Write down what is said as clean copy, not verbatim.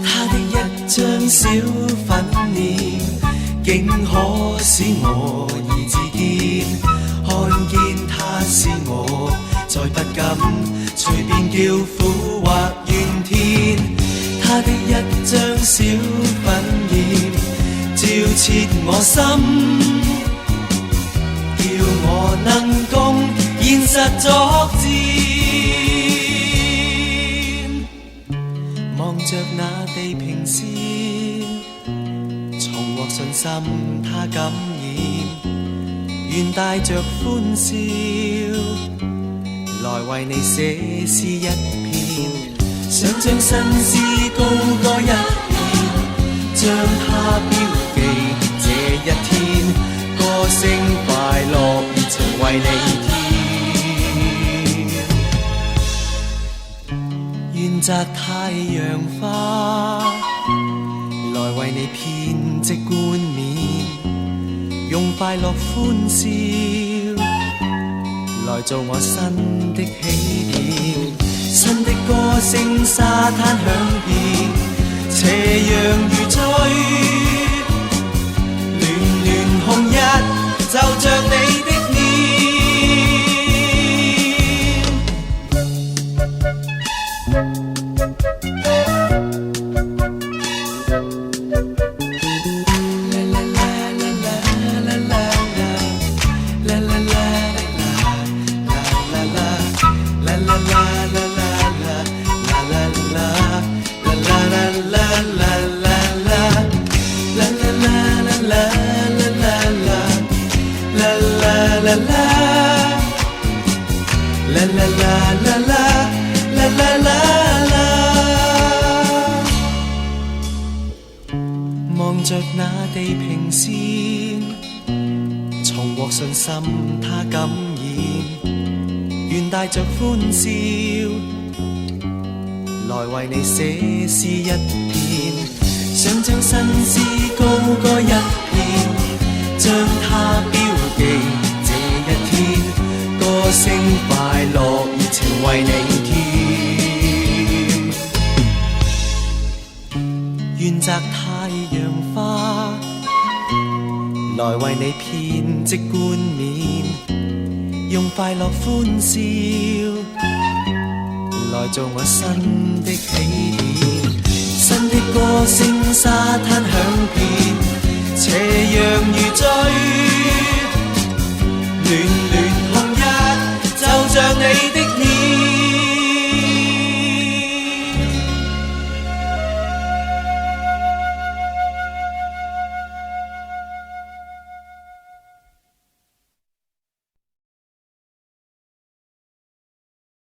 他的一張小粉臉，竟可使我已自見，看見他是我，再不敢隨便叫苦或怨天。他的一張小粉臉，照切我心，叫我能共現實作戰。望着那地平線，重獲信心他感染，願帶着歡笑來為你寫詩一篇，想將新詩高歌一遍，將它標記這一天，歌聲快樂熱情為你添。願摘太陽花來為你編織冠冕，用快樂歡笑來做我新的起點，新的歌聲沙灘響遍，斜陽如醉，暖暖紅日就着你的望着那地平線，重獲信心他感染，願帶着歡笑來為你寫詩一篇，想將新詩高歌一遍，將它標記這一天，歌聲快樂熱情為你添，願摘太陽花來為你編織冠冕，用快樂歡笑來做我新的起點，新的歌聲沙灘響遍，斜陽如醉。